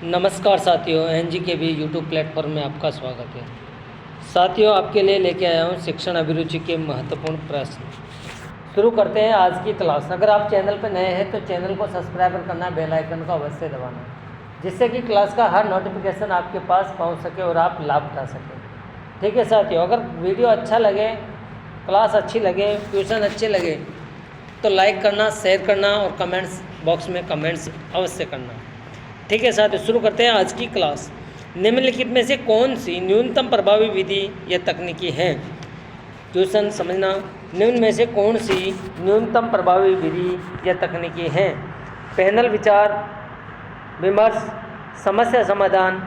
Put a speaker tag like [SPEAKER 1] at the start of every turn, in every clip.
[SPEAKER 1] नमस्कार साथियों, एनजी के भी यूट्यूब प्लेटफॉर्म में आपका स्वागत है। साथियों, आपके लिए लेके आया हूँ शिक्षण अभिरुचि के महत्वपूर्ण प्रश्न। शुरू करते हैं आज की क्लास। अगर आप चैनल पर नए हैं तो चैनल को सब्सक्राइब करना, बेल आइकन को अवश्य दबाना, जिससे कि क्लास का हर नोटिफिकेशन आपके पास पहुँच सके और आप लाभ उठा सकें। ठीक है साथियों, अगर वीडियो अच्छा लगे, क्लास अच्छी लगे, ट्यूशन अच्छे लगे तो लाइक करना, शेयर करना और कमेंट्स बॉक्स में कमेंट्स अवश्य करना। ठीक है साथियों, शुरू करते हैं आज की क्लास। निम्नलिखित में से कौन सी न्यूनतम प्रभावी विधि या तकनीकी है? क्वेश्चन समझना। निम्न में से कौन सी न्यूनतम प्रभावी विधि या तकनीकी है? पैनल विचार विमर्श, समस्या समाधान,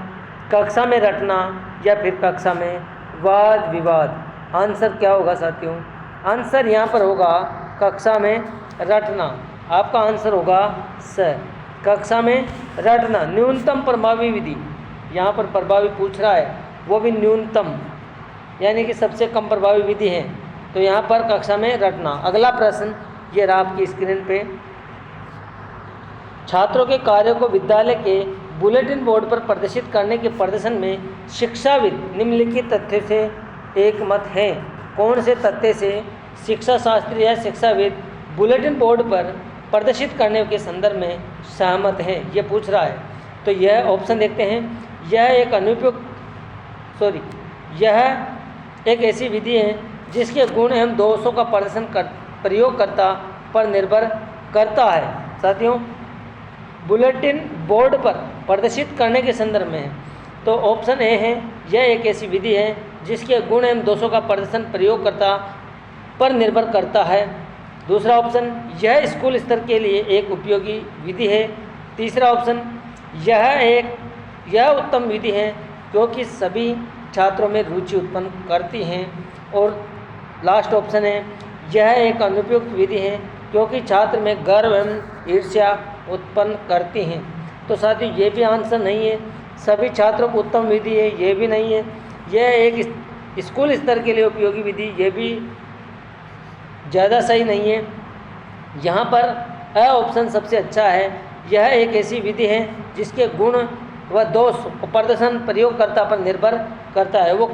[SPEAKER 1] कक्षा में रटना या फिर कक्षा में वाद विवाद। आंसर क्या होगा साथियों? आंसर यहाँ पर होगा कक्षा में रटना। आपका आंसर होगा स, कक्षा में रटना। न्यूनतम प्रभावी विधि, यहाँ पर प्रभावी पूछ रहा है, वो भी न्यूनतम यानी कि सबसे कम प्रभावी विधि है, तो यहाँ पर कक्षा में रटना। अगला प्रश्न ये रहा आपकी स्क्रीन पे। छात्रों के कार्यों को विद्यालय के बुलेटिन बोर्ड पर प्रदर्शित करने के प्रदर्शन में शिक्षाविद निम्नलिखित तथ्य से एक मत हैं। कौन से तथ्य से शिक्षा शास्त्री या शिक्षाविद बुलेटिन बोर्ड पर प्रदर्शित करने के संदर्भ में सहमत हैं, ये पूछ रहा है। तो यह ऑप्शन देखते हैं। यह एक ऐसी विधि है जिसके गुण एवं दोषों का प्रयोगकर्ता पर निर्भर करता है। साथियों, बुलेटिन बोर्ड पर प्रदर्शित करने के संदर्भ में है, तो ऑप्शन ए है, यह एक ऐसी विधि है जिसके गुण एवं दोषों का प्रदर्शन प्रयोगकर्ता पर निर्भर करता है। दूसरा ऑप्शन, यह स्कूल स्तर के लिए एक उपयोगी विधि है। तीसरा ऑप्शन, यह उत्तम विधि है क्योंकि सभी छात्रों में रुचि उत्पन्न करती हैं। और लास्ट ऑप्शन है, यह एक अनुपयुक्त विधि है क्योंकि छात्र में गर्व एवं ईर्ष्या उत्पन्न करती हैं। तो साथियों, ये भी आंसर नहीं है। सभी छात्रों को उत्तम विधि है, ये भी नहीं है। यह एक स्कूल स्तर के लिए उपयोगी विधि, ये भी ज़्यादा सही नहीं है। यहाँ पर अ ऑप्शन सबसे अच्छा है। यह एक ऐसी विधि है जिसके गुण व दोष प्रदर्शन प्रयोगकर्ता पर निर्भर करता है। वो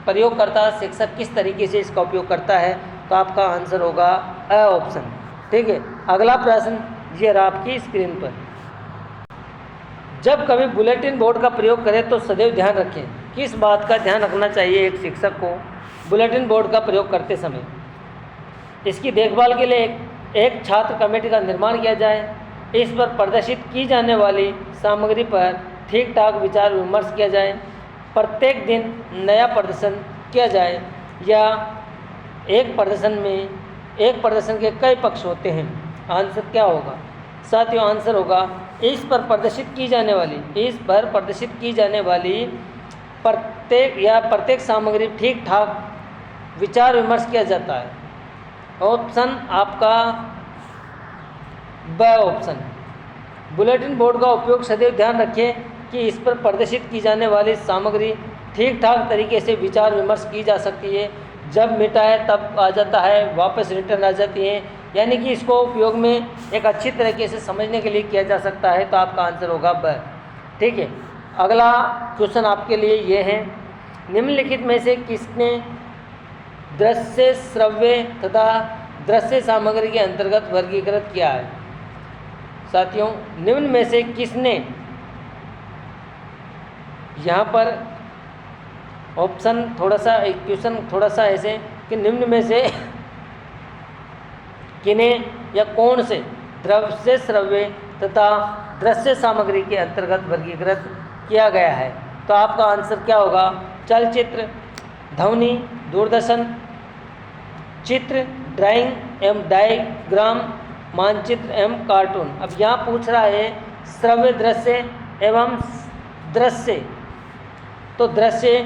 [SPEAKER 1] प्रयोगकर्ता शिक्षक किस तरीके से इसका उपयोग करता है, तो आपका आंसर होगा अ ऑप्शन। ठीक है, अगला प्रश्न ये रहा आपकी स्क्रीन पर। जब कभी बुलेटिन बोर्ड का प्रयोग करें तो सदैव ध्यान रखें। किस बात का ध्यान रखना चाहिए एक शिक्षक को बुलेटिन बोर्ड का प्रयोग करते समय? इसकी देखभाल के लिए एक छात्र कमेटी का निर्माण किया जाए, इस पर प्रदर्शित की जाने वाली सामग्री पर ठीक ठाक विचार विमर्श किया जाए, प्रत्येक दिन नया प्रदर्शन किया जाए, या एक प्रदर्शन के कई पक्ष होते हैं। आंसर क्या होगा साथियों? आंसर होगा इस पर प्रदर्शित की जाने वाली प्रत्येक सामग्री ठीक ठाक विचार विमर्श किया जाता है। ऑप्शन आपका ब ऑप्शन। बुलेटिन बोर्ड का उपयोग सदैव ध्यान रखें कि इस पर प्रदर्शित की जाने वाली सामग्री ठीक ठाक तरीके से विचार विमर्श की जा सकती है। जब मिटाए तब आ जाता है, वापस रिटर्न आ जाती है, यानी कि इसको उपयोग में एक अच्छी तरीके से समझने के लिए किया जा सकता है। तो आपका आंसर होगा ब। ठीक है, अगला क्वेश्चन आपके लिए ये है। निम्नलिखित में से किसने दृश्य, श्रव्य तथा दृश्य सामग्री के अंतर्गत वर्गीकृत किया है? साथियों, निम्न में से किसने, यहाँ पर ऑप्शन क्वेश्चन थोड़ा सा ऐसे कि निम्न में से किन्हें या कौन से दृश्य, श्रव्य तथा दृश्य सामग्री के अंतर्गत वर्गीकृत किया गया है? तो आपका आंसर क्या होगा? चलचित्र, ध्वनि, दूरदर्शन, चित्र, ड्राइंग एवं डायग्राम, मानचित्र एवं कार्टून। अब यहाँ पूछ रहा है श्रव्य दृश्य एवं दृश्य, तो दृश्य,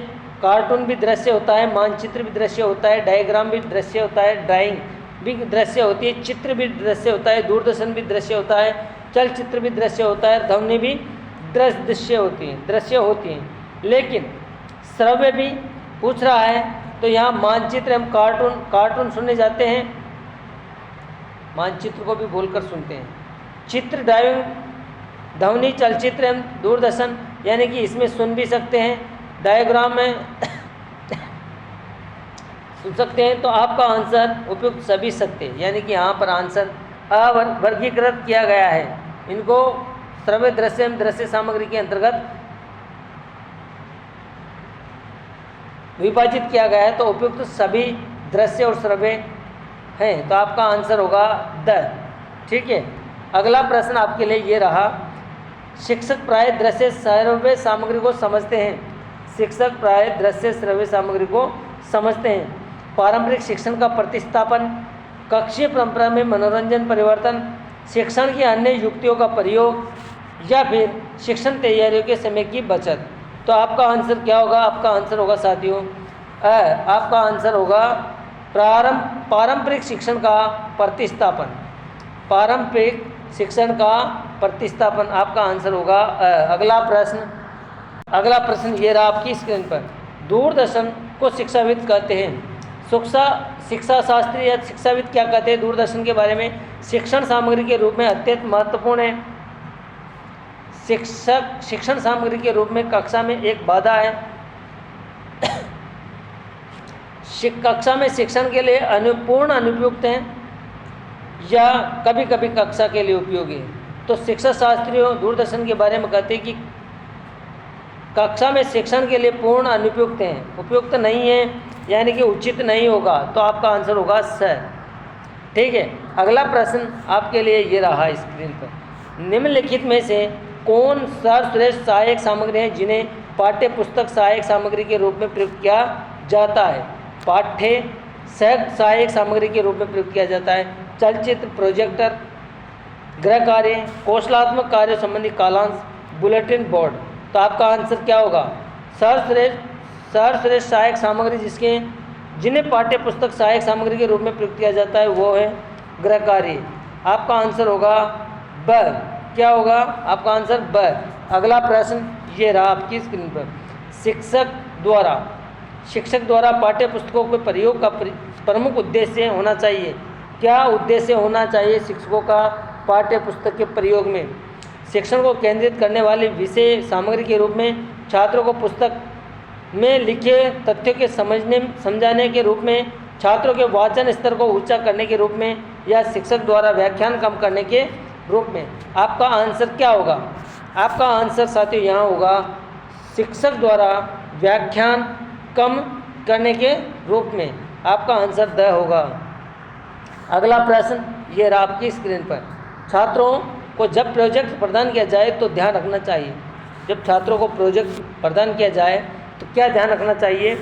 [SPEAKER 1] कार्टून भी दृश्य होता है, मानचित्र भी दृश्य होता है, डायग्राम भी दृश्य होता है, ड्राइंग भी दृश्य होती है, चित्र भी दृश्य होता है, दूरदर्शन भी दृश्य होता है, चलचित्र भी दृश्य होता है, ध्वनि भी दृश्य होती हैं। लेकिन श्रव्य भी पूछ रहा है, तो यहाँ मानचित्र एवं कार्टून सुने जाते हैं, मानचित्र को भी बोलकर सुनते हैं। चित्र, ड्राइंग ध्वनि, चलचित्र एवं दूरदर्शन, यानी कि इसमें सुन भी सकते हैं, डायग्राम में सुन सकते हैं। तो आपका आंसर उपयुक्त सभी सत्य, यानी कि यहाँ पर आंसर अवर्गीकृत किया गया है। इनको श्रव्य, दृश्य एवं दृश्य सामग्री के अंतर्गत विभाजित किया गया है। तो उपयुक्त सभी दृश्य और श्रव्य हैं। तो आपका आंसर होगा द। ठीक है, अगला प्रश्न आपके लिए ये रहा, शिक्षक प्राय दृश्य श्रव्य सामग्री को समझते हैं। शिक्षक प्राय दृश्य श्रव्य सामग्री को समझते हैं। पारंपरिक शिक्षण का प्रतिस्थापन, कक्षीय परंपरा में मनोरंजन परिवर्तन, शिक्षण की अन्य युक्तियों का प्रयोग, या फिर शिक्षण तैयारियों के समय की बचत। तो आपका आंसर क्या होगा? आपका आंसर होगा साथियों आपका आंसर होगा पारंपरिक शिक्षण का प्रतिस्थापन। पारंपरिक शिक्षण का प्रतिस्थापन आपका आंसर होगा अगला प्रश्न ये रहा आपकी स्क्रीन पर। दूरदर्शन को शिक्षाविद कहते हैं। शिक्षा शास्त्री या शिक्षाविद क्या कहते हैं दूरदर्शन के बारे में? शिक्षण सामग्री के रूप में अत्यंत महत्वपूर्ण है। शिक्षण सामग्री के रूप में कक्षा में एक बाधा है। कक्षा में शिक्षण के लिए पूर्ण अनुपयुक्त है या कभी कभी कक्षा के लिए उपयोगी है। तो शिक्षा शास्त्रियों दूरदर्शन के बारे में कहते हैं कि कक्षा में शिक्षण के लिए पूर्ण अनुपयुक्त हैं, उपयुक्त नहीं है, यानी कि उचित नहीं होगा। तो आपका आंसर होगा स। ठीक है, अगला प्रश्न आपके लिए ये रहा स्क्रीन पर। निम्नलिखित में से कौन सर्वश्रेष्ठ सहायक सामग्री है जिन्हें पाठ्य पुस्तक सहायक सामग्री के रूप में प्रयुक्त किया जाता है? पाठ्य सहायक सामग्री के रूप में प्रयुक्त किया जाता है चलचित्र, प्रोजेक्टर, गृह कार्य, कौशलात्मक कार्य संबंधी कालांश, बुलेटिन बोर्ड। तो आपका आंसर क्या होगा? सर्वश्रेष्ठ सहायक सामग्री जिन्हें पाठ्य पुस्तक सहायक सामग्री के रूप में प्रयुक्त किया जाता है वो है गृह कार्य। आपका आंसर होगा ब। क्या होगा? आपका आंसर ब। अगला प्रश्न ये रहा आपकी स्क्रीन पर। शिक्षक द्वारा पाठ्य पुस्तकों के प्रयोग का प्रमुख उद्देश्य होना चाहिए। क्या उद्देश्य होना चाहिए शिक्षकों का पाठ्य पुस्तक के प्रयोग में? शिक्षण को केंद्रित करने वाली विषय सामग्री के रूप में, छात्रों को पुस्तक में लिखे तथ्यों के समझाने के रूप में, छात्रों के वाचन स्तर को ऊंचा करने के रूप में, या शिक्षक द्वारा व्याख्यान कम करने के रूप में? आपका आंसर क्या होगा? आपका आंसर साथियों यहाँ होगा शिक्षक द्वारा व्याख्यान कम करने के रूप में। आपका आंसर द होगा। अगला प्रश्न ये रहा आपकी स्क्रीन पर। छात्रों को जब प्रोजेक्ट प्रदान किया जाए तो ध्यान रखना चाहिए। जब छात्रों को प्रोजेक्ट प्रदान किया जाए तो क्या ध्यान रखना चाहिए?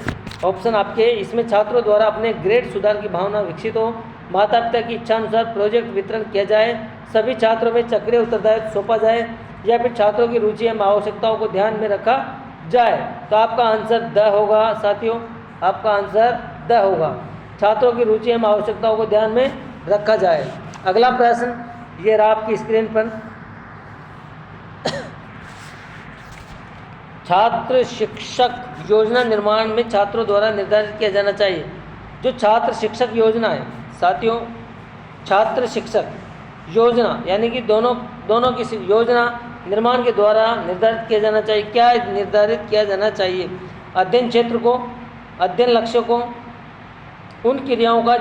[SPEAKER 1] ऑप्शन आपके इसमें छात्रों द्वारा अपने ग्रेड सुधार की भावना विकसित हो, माता पिता की इच्छा अनुसार प्रोजेक्ट वितरण किया जाए, सभी छात्रों में चक्रीय उत्तरदायित्व सौंपा जाए, या फिर छात्रों की रुचि एवं आवश्यकताओं को ध्यान में रखा जाए। तो आपका आंसर द होगा साथियों। आपका आंसर द होगा, छात्रों की रुचि एवं आवश्यकताओं को ध्यान में रखा जाए। अगला प्रश्न ये रहा आपकी स्क्रीन पर। छात्र शिक्षक योजना निर्माण में छात्रों द्वारा निर्धारित किया जाना चाहिए। जो छात्र शिक्षक योजना है साथियों, छात्र शिक्षक योजना यानी कि दोनों की योजना निर्माण के द्वारा निर्धारित किया जाना चाहिए। क्या निर्धारित किया जाना चाहिए? अध्ययन क्षेत्र को, अध्ययन लक्ष्य को, उन क्रियाओं का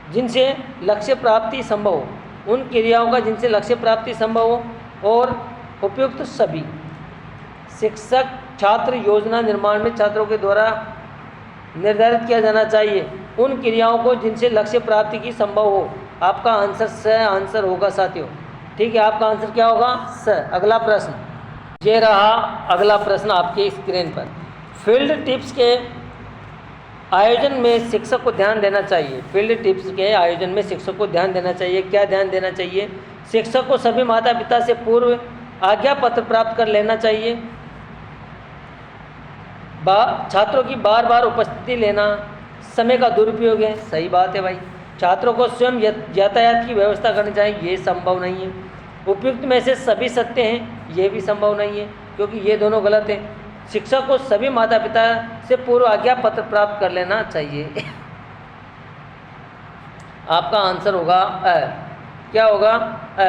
[SPEAKER 1] जिनसे लक्ष्य प्राप्ति संभव हो, उन क्रियाओं का जिनसे लक्ष्य प्राप्ति संभव हो, और उपयुक्त सभी। शिक्षक छात्र योजना निर्माण में छात्रों के द्वारा निर्धारित किया जाना चाहिए उन क्रियाओं को जिनसे लक्ष्य प्राप्ति की संभव हो। आपका आंसर होगा साथियों। ठीक है, आपका आंसर क्या होगा? स। अगला प्रश्न ये रहा। अगला प्रश्न आपके स्क्रीन पर। फील्ड टिप्स के आयोजन में शिक्षक को ध्यान देना चाहिए। फील्ड टिप्स के आयोजन में शिक्षक को ध्यान देना चाहिए। क्या ध्यान देना चाहिए? शिक्षक को सभी माता पिता से पूर्व आज्ञा पत्र प्राप्त कर लेना चाहिए। छात्रों की बार बार उपस्थिति लेना समय का दुरुपयोग है। सही बात है भाई। छात्रों को स्वयं यातायात की व्यवस्था करनी चाहिए। ये संभव नहीं है। उपयुक्त में से सभी सत्य हैं, ये भी संभव नहीं है क्योंकि ये दोनों गलत हैं। शिक्षक को सभी माता पिता से पूर्व आज्ञा पत्र प्राप्त कर लेना चाहिए। आपका आंसर होगा अ। क्या होगा? अ,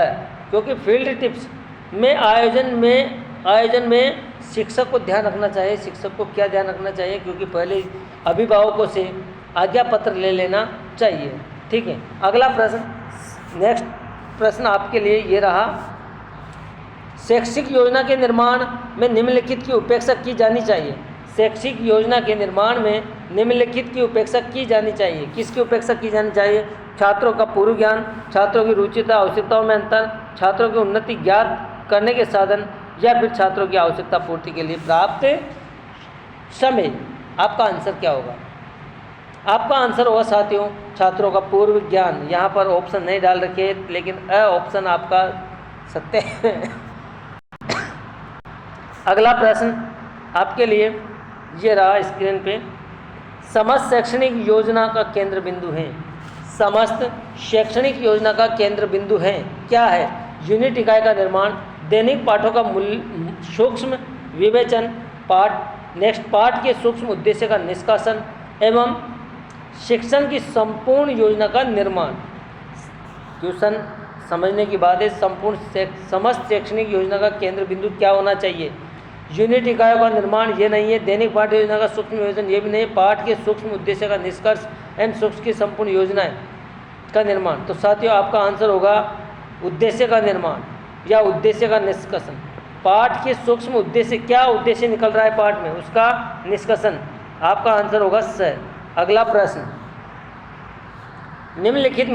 [SPEAKER 1] क्योंकि फील्ड टिप्स आयोजन में शिक्षक को ध्यान रखना चाहिए। शिक्षक को क्या ध्यान रखना चाहिए, क्योंकि पहले अभिभावकों से आज्ञा पत्र ले लेना चाहिए। ठीक है, अगला प्रश्न, नेक्स्ट प्रश्न आपके लिए ये रहा, शैक्षिक योजना के निर्माण में निम्नलिखित की उपेक्षा की जानी चाहिए। शैक्षिक योजना के निर्माण में निम्नलिखित की उपेक्षा की जानी चाहिए। किसकी उपेक्षा की जानी चाहिए? छात्रों का पूर्व ज्ञान, छात्रों की रुचिता आवश्यकताओं में अंतर, छात्रों की उन्नति ज्ञात करने के साधन, या फिर छात्रों की आवश्यकता पूर्ति के लिए प्राप्त समय। आपका आंसर क्या होगा? आपका आंसर होगा साथियों छात्रों का पूर्व ज्ञान। यहाँ पर ऑप्शन नहीं डाल रखे, लेकिन अ ऑप्शन आपका सत्य है। अगला प्रश्न आपके लिए ये रहा स्क्रीन पे, समस्त शैक्षणिक योजना का केंद्र बिंदु है। समस्त शैक्षणिक योजना का केंद्र बिंदु है क्या है? यूनिट इकाई का निर्माण, दैनिक पाठों का सूक्ष्म विवेचन, पाठ के सूक्ष्म उद्देश्य का निष्कासन एवं शिक्षण की संपूर्ण योजना का निर्माण। क्वेश्चन समझने की बात है, समस्त शैक्षणिक योजना का केंद्र बिंदु क्या होना चाहिए? यूनिट इकाइयों का निर्माण ये नहीं है, दैनिक पाठ योजना का सूक्ष्म विवेचन ये भी नहीं, पाठ के सूक्ष्म उद्देश्य का निष्कर्ष एवं सूक्ष्म की संपूर्ण योजनाएं का निर्माण। तो साथियों आपका आंसर होगा उद्देश्य का निर्माण या उद्देश्य का निष्कर्षण। पाठ के सूक्ष्म उद्देश्य, क्या उद्देश्य निकल रहा है पाठ में, उसका निष्कर्षण। आपका आंसर होगा स। अगला प्रश्न, निम्नलिखित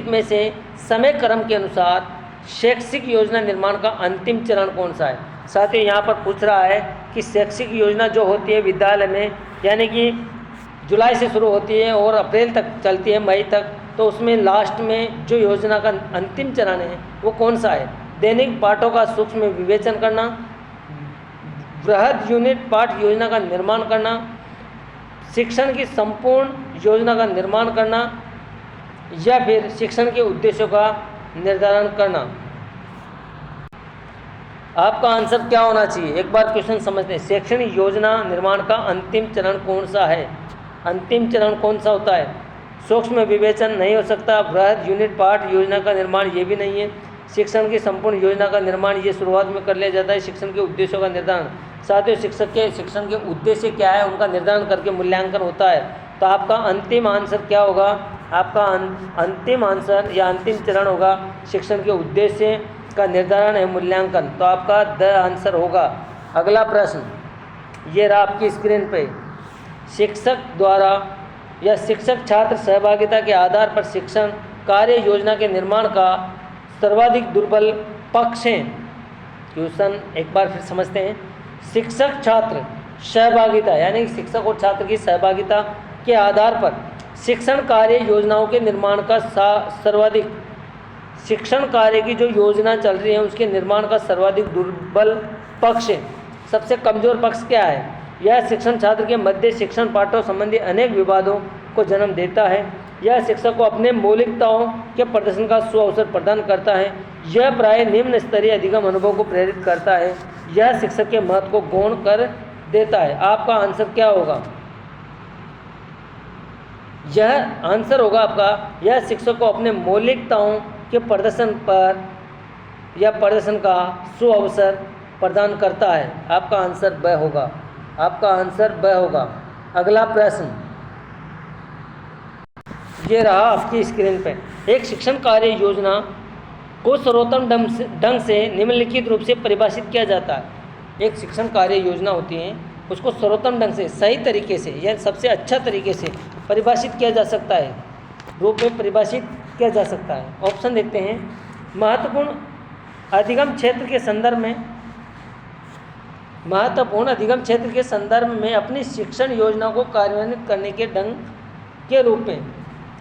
[SPEAKER 1] में से समय क्रम के अनुसार शैक्षिक योजना निर्माण का अंतिम चरण कौन सा है? साथियों यहाँ पर पूछ रहा है कि शैक्षिक योजना जो होती है विद्यालय में, यानी कि जुलाई से शुरू होती है और अप्रैल तक चलती है, मई तक, तो उसमें लास्ट में जो योजना का अंतिम चरण है वो कौन सा है? दैनिक पाठों का सूक्ष्म विवेचन करना, बृहद यूनिट पाठ योजना का निर्माण करना, शिक्षण की संपूर्ण योजना का निर्माण करना, या फिर शिक्षण के उद्देश्यों का निर्धारण करना। आपका आंसर क्या होना चाहिए? एक बार क्वेश्चन समझते हैं। शैक्षणिक योजना निर्माण का अंतिम चरण कौन सा है? अंतिम चरण कौन सा होता है? सूक्ष्म विवेचन नहीं हो सकता, बृहद यूनिट पाठ योजना का निर्माण ये भी नहीं है, शिक्षण की संपूर्ण योजना का निर्माण ये शुरुआत में कर लिया जाता है, शिक्षण के उद्देश्यों का निर्धारण। साथियों शिक्षण के उद्देश्य क्या है उनका निर्धारण करके मूल्यांकन होता है। तो आपका अंतिम आंसर क्या होगा? आपका अंतिम आंसर या अंतिम चरण होगा शिक्षण के उद्देश्य का निर्धारण है मूल्यांकन। तो आपका द आंसर होगा। अगला प्रश्न ये रहा आपकी स्क्रीन पे, शिक्षक द्वारा या शिक्षक छात्र सहभागिता के आधार पर शिक्षण कार्य योजना के निर्माण का सर्वाधिक दुर्बल पक्ष हैं। क्वेश्चन एक बार फिर समझते हैं। शिक्षक छात्र सहभागिता यानी शिक्षक और छात्र की सहभागिता के आधार पर शिक्षण कार्य योजनाओं के निर्माण का सर्वाधिक, शिक्षण कार्य की जो योजना चल रही है उसके निर्माण का सर्वाधिक दुर्बल पक्ष है। सबसे कमजोर पक्ष क्या है? यह शिक्षण छात्र के मध्य शिक्षण पाठों संबंधी अनेक विवादों को जन्म देता है। यह शिक्षक को अपने मौलिकताओं के प्रदर्शन का सुअवसर प्रदान करता है। यह प्राय निम्न स्तरीय अधिगम अनुभव को प्रेरित करता है। यह शिक्षक के महत्व को गौण कर देता है। आपका आंसर क्या होगा? यह आंसर होगा आपका, यह शिक्षक को अपने मौलिकताओं के प्रदर्शन पर या प्रदर्शन का सुअवसर प्रदान करता है। आपका आंसर ब होगा। आपका आंसर ब होगा। अगला प्रश्न ये रहा आपकी स्क्रीन पे, एक शिक्षण कार्य योजना को सर्वोत्तम ढंग से निम्नलिखित रूप से परिभाषित किया जाता है। एक शिक्षण कार्य योजना होती है उसको सर्वोत्तम ढंग से, सही तरीके से या सबसे अच्छा तरीके से परिभाषित किया जा सकता है, रूप में परिभाषित किया जा सकता है। ऑप्शन देखते हैं। महत्वपूर्ण अधिगम क्षेत्र के संदर्भ में अपनी शिक्षण योजना को कार्यान्वित करने के ढंग के रूप में।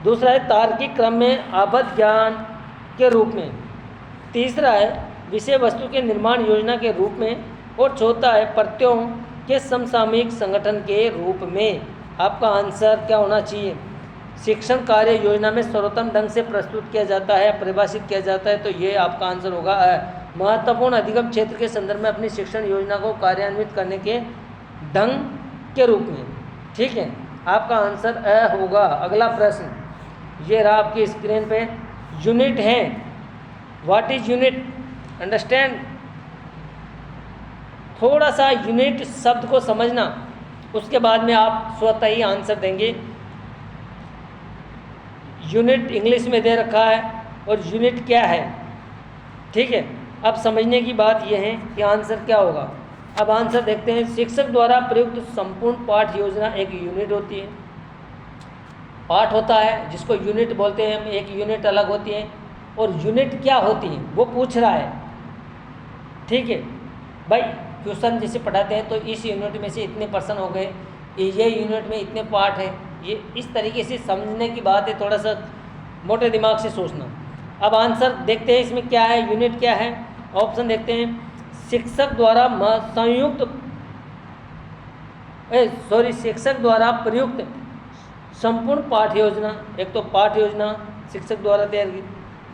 [SPEAKER 1] दूसरा है तार्किक क्रम में आबद्ध ज्ञान के रूप में। तीसरा है विषय वस्तु के निर्माण योजना के रूप में। और चौथा है प्रत्ययों के समसामयिक संगठन के रूप में। आपका आंसर क्या होना चाहिए? शिक्षण कार्य योजना में सर्वोत्तम ढंग से प्रस्तुत किया जाता है, परिभाषित किया जाता है, तो ये आपका आंसर होगा महत्वपूर्ण अधिगम क्षेत्र के संदर्भ में अपनी शिक्षण योजना को कार्यान्वित करने के ढंग के रूप में। ठीक है, आपका आंसर अ होगा। अगला प्रश्न ये रहा आपकी स्क्रीन पे, यूनिट हैं व्हाट इज यूनिट, अंडरस्टैंड। थोड़ा सा यूनिट शब्द को समझना, उसके बाद में आप स्वतः ही आंसर देंगे। यूनिट इंग्लिश में दे रखा है और यूनिट क्या है, ठीक है। अब समझने की बात यह है कि आंसर क्या होगा। अब आंसर देखते हैं। शिक्षक द्वारा प्रयुक्त संपूर्ण पाठ योजना एक यूनिट होती है। पाठ होता है जिसको यूनिट बोलते हैं, एक यूनिट अलग होती है। और यूनिट क्या होती है वो पूछ रहा है, ठीक है भाई। ट्यूशन जैसे पढ़ाते हैं तो इस यूनिट में से इतने पर्सन हो गए, ये यूनिट में इतने पार्ट है, ये इस तरीके से समझने की बात है। थोड़ा सा मोटे दिमाग से सोचना। अब आंसर देखते हैं इसमें क्या है, यूनिट क्या है। ऑप्शन देखते हैं। शिक्षक द्वारा शिक्षक द्वारा प्रयुक्त संपूर्ण पाठ योजना, एक तो पाठ योजना शिक्षक द्वारा तैयार की।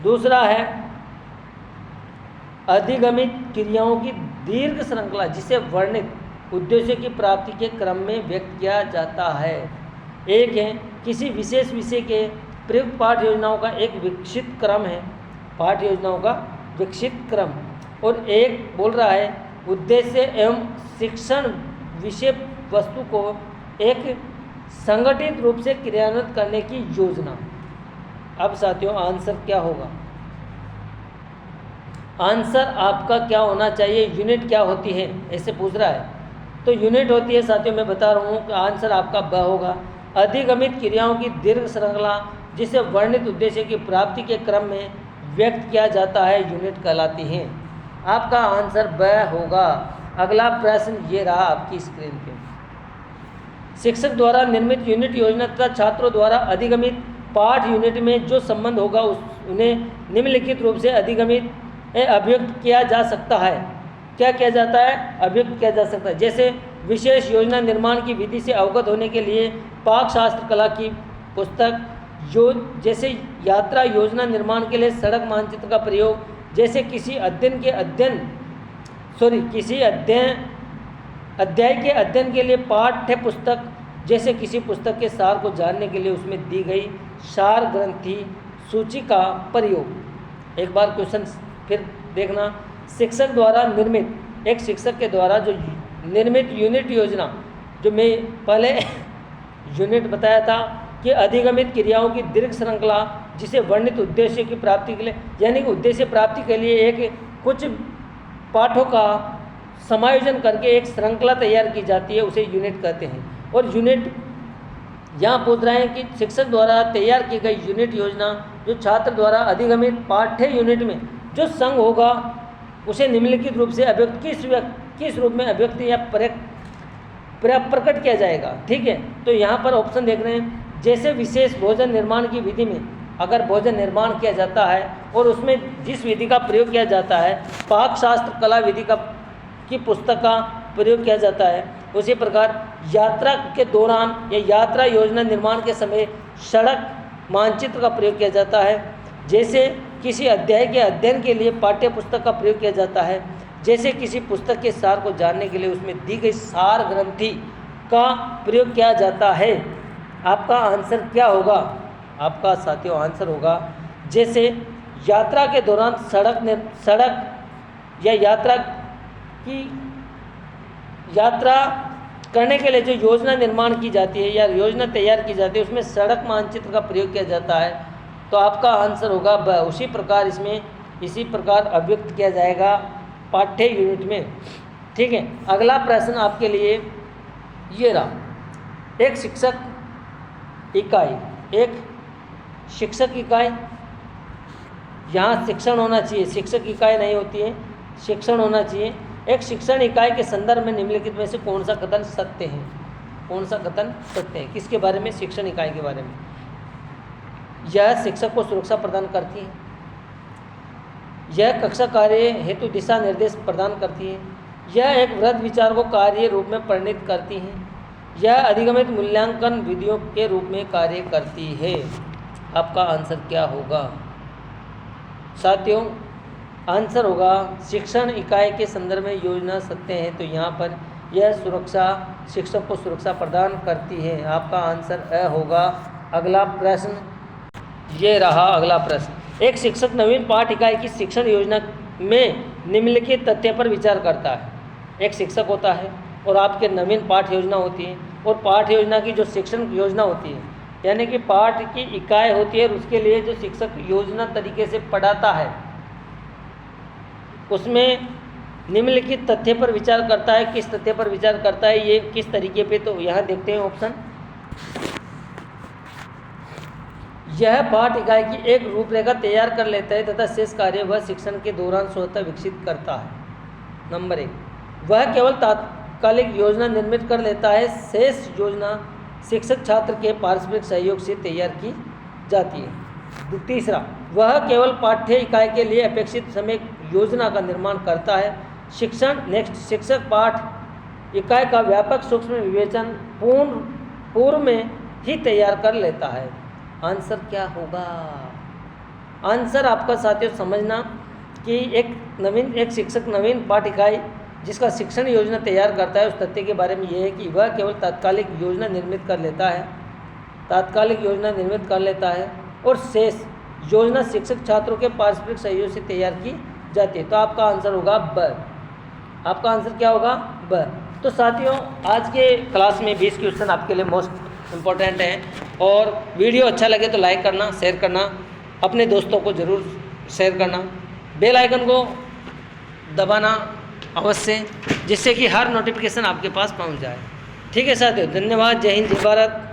[SPEAKER 1] दूसरा है अधिगमित क्रियाओं की दीर्घ श्रृंखला जिसे वर्णित उद्देश्य की प्राप्ति के क्रम में व्यक्त किया जाता है। एक है किसी विशेष विषय के प्रयुक्त पाठ योजनाओं का एक विकसित क्रम है, पाठ योजनाओं का विकसित क्रम। और एक बोल रहा है उद्देश्य एवं शिक्षण विषय वस्तु को एक संगठित रूप से क्रियान्वित करने की योजना। अब साथियों आंसर क्या होगा, आंसर आपका क्या होना चाहिए। यूनिट क्या होती है ऐसे पूछ रहा है, तो यूनिट होती है साथियों, मैं बता रहा हूँ कि आंसर आपका ब होगा। अधिगमित क्रियाओं की दीर्घ श्रृंखला जिसे वर्णित उद्देश्य की प्राप्ति के क्रम में व्यक्त किया जाता है यूनिट कहलाती हैं। आपका आंसर ब होगा। अगला प्रश्न ये रहा आपकी स्क्रीन पे। शिक्षक द्वारा निर्मित यूनिट योजना तथा छात्रों द्वारा अधिगमित पाठ यूनिट में जो संबंध होगा उन्हें निम्नलिखित रूप से अधिगमित अभिव्यक्त किया जा सकता है। क्या किया जाता है, अभिव्यक्त किया जा सकता है। जैसे विशेष योजना निर्माण की विधि से अवगत होने के लिए पाक शास्त्र कला की पुस्तक, जैसे यात्रा योजना निर्माण के लिए सड़क मानचित्र का प्रयोग, जैसे किसी अध्याय के अध्ययन के लिए पाठ्य पुस्तक, जैसे किसी पुस्तक के सार को जानने के लिए उसमें दी गई सार ग्रंथि सूची का प्रयोग। एक बार क्वेश्चन फिर देखना। शिक्षक द्वारा निर्मित, एक शिक्षक के द्वारा जो निर्मित यूनिट योजना, जो मैं पहले यूनिट बताया था कि अधिगमित क्रियाओं की दीर्घ श्रृंखला जिसे वर्णित उद्देश्य की प्राप्ति के लिए, यानी कि उद्देश्य प्राप्ति के लिए एक कुछ पाठों का समायोजन करके एक श्रृंखला तैयार की जाती है, उसे यूनिट कहते हैं। और यूनिट यहाँ पूछ रहे हैं कि शिक्षक द्वारा तैयार की गई यूनिट योजना जो छात्र द्वारा अधिगमित पाठ्य यूनिट में जो संग होगा उसे निम्नलिखित रूप से अभिव्यक्त किस रूप में अभिव्यक्त या प्रकट किया जाएगा, ठीक है। तो यहाँ पर ऑप्शन देख रहे हैं। जैसे विशेष भोजन निर्माण की विधि में अगर भोजन निर्माण किया जाता है और उसमें जिस विधि का प्रयोग किया जाता है, पाक शास्त्र कला विधि की पुस्तक का प्रयोग किया जाता है, उसी प्रकार यात्रा के दौरान या यात्रा योजना निर्माण के समय सड़क मानचित्र का प्रयोग किया जाता है। जैसे किसी अध्याय के अध्ययन के लिए पाठ्य पुस्तक का प्रयोग किया जाता है, जैसे किसी पुस्तक के सार को जानने के लिए उसमें दी गई सार ग्रंथि का प्रयोग किया जाता है। आपका आंसर क्या होगा, आपका साथियों आंसर होगा जैसे यात्रा के दौरान सड़क या यात्रा करने के लिए जो योजना निर्माण की जाती है या योजना तैयार की जाती है उसमें सड़क मानचित्र का प्रयोग किया जाता है। तो आपका आंसर होगा ब। उसी प्रकार इसमें इसी प्रकार अभिव्यक्त किया जाएगा पाठ्य यूनिट में, ठीक है। अगला प्रश्न आपके लिए ये रहा। एक शिक्षक इकाई, यहाँ शिक्षण होना चाहिए, शिक्षक इकाई नहीं होती है, शिक्षण होना चाहिए। एक शिक्षण इकाई के संदर्भ में निम्नलिखित में से कौन सा कथन सत्य है, कौन सा कथन सत्य है, किसके बारे में, शिक्षण इकाई के बारे में। यह शिक्षक को सुरक्षा प्रदान करती है, यह कक्षा कार्य हेतु दिशा निर्देश प्रदान करती है, यह एक वृहद विचार को कार्य रूप में परिणित करती है, यह अधिगमित मूल्यांकन विधियों के रूप में कार्य करती है। आपका आंसर क्या होगा साथियों, आंसर होगा शिक्षण इकाई के संदर्भ में योजना सत्य है। तो यहाँ पर यह सुरक्षा शिक्षक को सुरक्षा प्रदान करती है। आपका आंसर अ होगा। अगला प्रश्न ये रहा। अगला प्रश्न एक शिक्षक नवीन पाठ इकाई की शिक्षण योजना में निम्नलिखित तथ्य पर विचार करता है। एक शिक्षक होता है और आपके नवीन पाठ योजना होती है, और पाठ योजना की जो शिक्षण योजना होती है, यानी कि पाठ की इकाई होती है और उसके लिए जो शिक्षक योजना तरीके से पढ़ाता है, उसमें निम्नलिखित तथ्य पर विचार करता है। किस तथ्य पर विचार करता है, ये किस तरीके पे, तो यहाँ देखते हैं ऑप्शन। यह पाठ इकाई की एक रूपरेखा तैयार कर लेता है तथा शेष कार्य वह शिक्षण के दौरान स्वतः विकसित करता है। नंबर 1, वह केवल तात्कालिक योजना निर्मित कर लेता है, शेष योजना शिक्षक छात्र के पारस्परिक सहयोग से तैयार की जाती है। तीसरा, वह केवल पाठ्य इकाई के लिए अपेक्षित समय योजना का निर्माण करता है। शिक्षक पाठ इकाई का व्यापक सूक्ष्म विवेचन पूर्व में ही तैयार कर लेता है। आंसर क्या होगा? आंसर आपका साथियों समझना कि एक शिक्षक नवीन पाठ इकाई जिसका शिक्षण योजना तैयार करता है, उस तथ्य के बारे में यह है कि वह केवल तात्कालिक योजना निर्मित कर लेता है और शेष योजना शिक्षक छात्रों के पारस्परिक सहयोग से तैयार की जाती है। तो आपका आंसर होगा ब। आपका आंसर क्या होगा? ब। तो साथियों, आज के क्लास में 20 क्वेश्चन आपके लिए मोस्ट इम्पोर्टेंट हैं, और वीडियो अच्छा लगे तो लाइक करना, शेयर करना, अपने दोस्तों को ज़रूर शेयर करना, बेल आइकन को दबाना अवश्य, जिससे कि हर नोटिफिकेशन आपके पास पहुंच जाए। ठीक है साथियों, धन्यवाद। जय हिंद, जय भारत।